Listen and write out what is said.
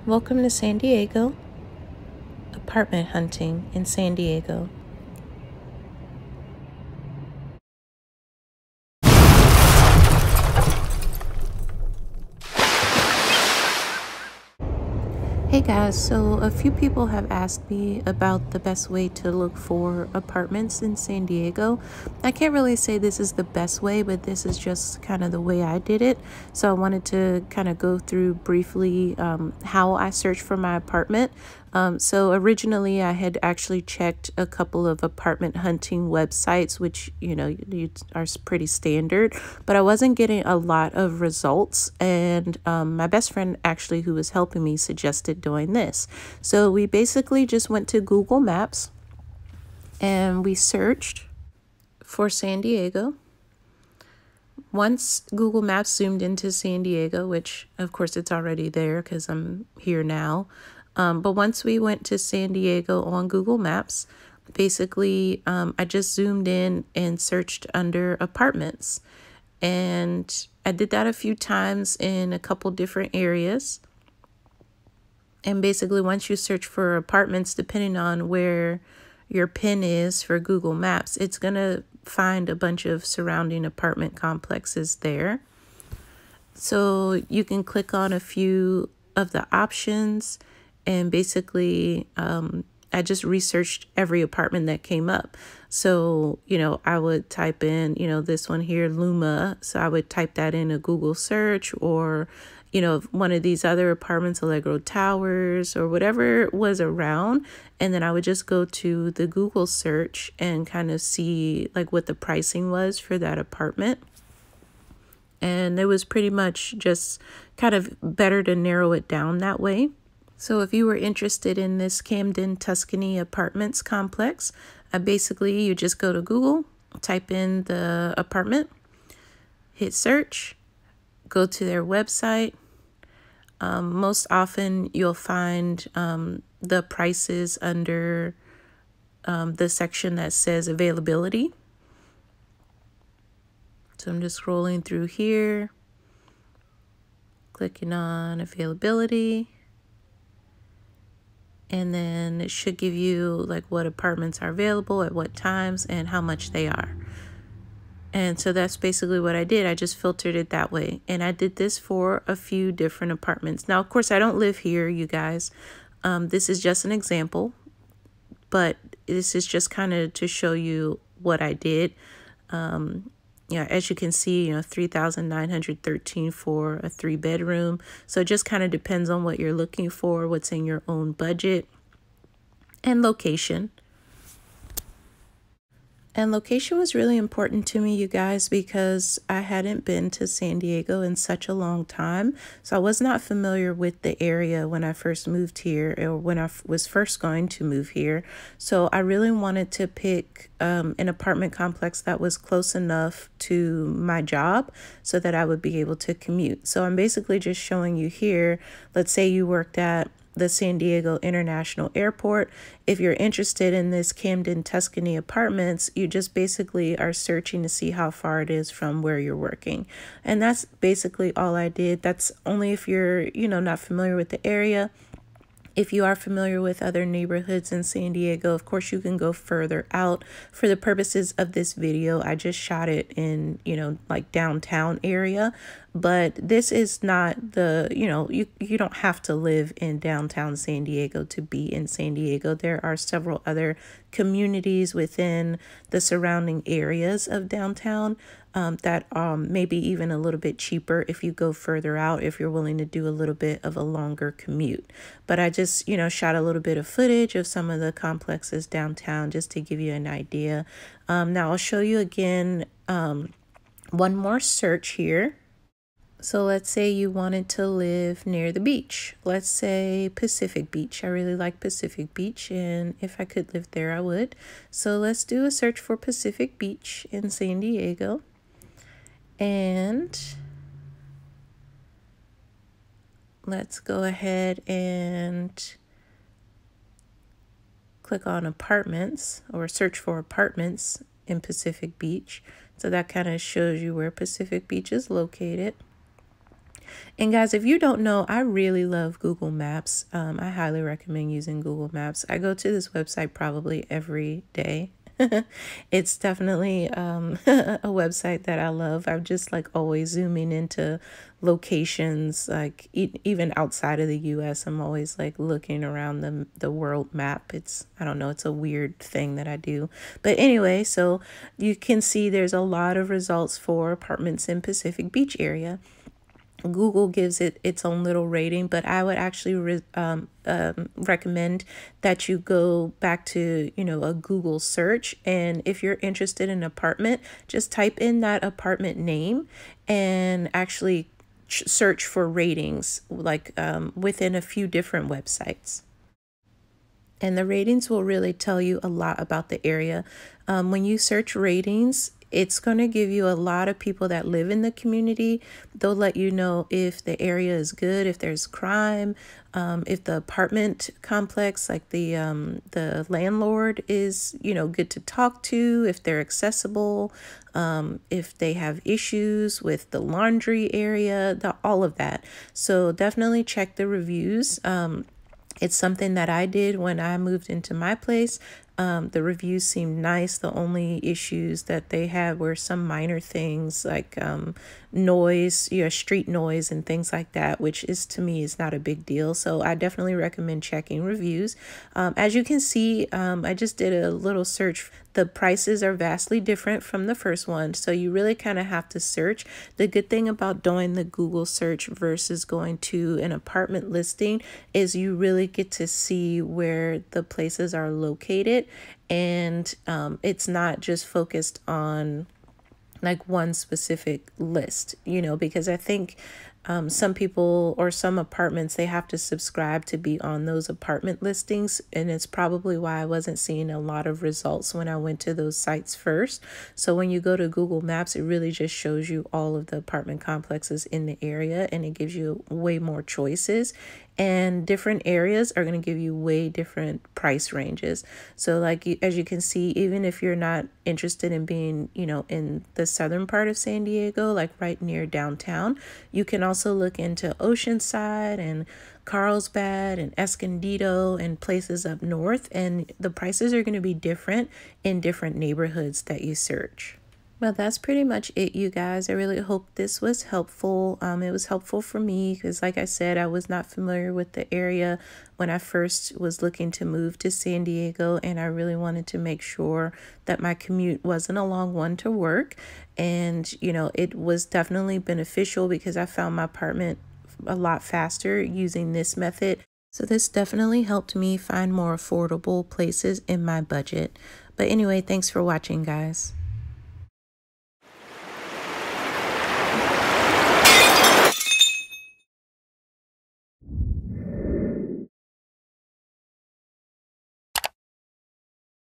Welcome to San Diego, apartment hunting in San Diego. Hey guys, so a few people have asked me about the best way to look for apartments in San Diego. I can't really say this is the best way, but this is just kind of the way I did it. So I wanted to kind of go through briefly how I searched for my apartment. So originally I had actually checked a couple of apartment hunting websites, which, are pretty standard, but I wasn't getting a lot of results. And my best friend actually, who was helping me, suggested doing this. So we basically just went to Google Maps and we searched for San Diego. Once Google Maps zoomed into San Diego, which of course it's already there because I'm here now. But once we went to San Diego on Google Maps, basically I just zoomed in and searched under apartments. And I did that a few times in a couple different areas. And basically once you search for apartments, depending on where your pin is for Google Maps, it's going to find a bunch of surrounding apartment complexes there. So you can click on a few of the options. And basically, I just researched every apartment that came up. So, I would type in, this one here, Luma. So I would type that in a Google search, or, one of these other apartments, Allegro Towers, or whatever was around. And then I would just go to the Google search and kind of see like what the pricing was for that apartment. And it was pretty much just kind of better to narrow it down that way. So if you were interested in this Camden Tuscany Apartments complex, basically you just go to Google, type in the apartment, hit search, go to their website. Most often you'll find the prices under the section that says availability. So I'm just scrolling through here, clicking on availability. And then it should give you like what apartments are available at what times and how much they are. And so that's basically what I did. I just filtered it that way. And I did this for a few different apartments. Now, of course, I don't live here, you guys. This is just an example. But this is just kind of to show you what I did. As you can see, 3,913 for a 3-bedroom. So it just kind of depends on what you're looking for, what's in your own budget, and location. And location was really important to me, you guys, because I hadn't been to San Diego in such a long time. So I was not familiar with the area when I first moved here, or when I was first going to move here. So I really wanted to pick an apartment complex that was close enough to my job so that I would be able to commute. So I'm basically just showing you here, let's say you worked at the San Diego International Airport. If you're interested in this Camden Tuscany Apartments, you just basically are searching to see how far it is from where you're working. And that's basically all I did. That's only if you're, not familiar with the area. If you are familiar with other neighborhoods in San Diego, of course, you can go further out. For the purposes of this video, I just shot it in, like downtown area. But this is not the, you don't have to live in downtown San Diego to be in San Diego. There are several other communities within the surrounding areas of downtown that maybe even a little bit cheaper if you go further out, if you're willing to do a little bit of a longer commute. But I just, shot a little bit of footage of some of the complexes downtown just to give you an idea. Now I'll show you again one more search here. So let's say you wanted to live near the beach. Let's say Pacific Beach. I really like Pacific Beach, and if I could live there, I would. So let's do a search for Pacific Beach in San Diego. And let's go ahead and click on apartments, or search for apartments in Pacific Beach. So that kind of shows you where Pacific Beach is located. And guys, if you don't know, I really love Google Maps. I highly recommend using Google Maps. I go to this website probably every day. It's definitely a website that I love. I'm just like always zooming into locations, like even outside of the US. I'm always like looking around the world map. I don't know, it's a weird thing that I do. But anyway, so you can see there's a lot of results for apartments in Pacific Beach area. Google gives it its own little rating, but I would actually recommend that you go back to, a Google search. And if you're interested in an apartment, just type in that apartment name and actually search for ratings, like within a few different websites. And the ratings will really tell you a lot about the area. When you search ratings, it's going to give you a lot of people that live in the community. They'll let you know if the area is good, if there's crime, if the apartment complex, like the landlord is, good to talk to, if they're accessible, if they have issues with the laundry area, all of that. So definitely check the reviews. It's something that I did when I moved into my place. The reviews seemed nice. The only issues that they had were some minor things like noise, street noise and things like that, which to me is not a big deal. So I definitely recommend checking reviews. As you can see, I just did a little search. The prices are vastly different from the first one, so you really kind of have to search. The good thing about doing the Google search versus going to an apartment listing is you really get to see where the places are located, and it's not just focused on like one specific list, because I think some people or some apartments, they have to subscribe to be on those apartment listings. And it's probably why I wasn't seeing a lot of results when I went to those sites first. So when you go to Google Maps, it really just shows you all of the apartment complexes in the area, and it gives you way more choices. And different areas are going to give you way different price ranges. So like as you can see, even if you're not interested in being, in the southern part of San Diego, like right near downtown, you can also look into Oceanside and Carlsbad and Escondido and places up north. And the prices are going to be different in different neighborhoods that you search. Well, that's pretty much it, you guys. I really hope this was helpful. It was helpful for me because, like I said, I was not familiar with the area when I first was looking to move to San Diego, and I really wanted to make sure that my commute wasn't a long one to work. And, it was definitely beneficial because I found my apartment a lot faster using this method. So this definitely helped me find more affordable places in my budget. But anyway, thanks for watching, guys.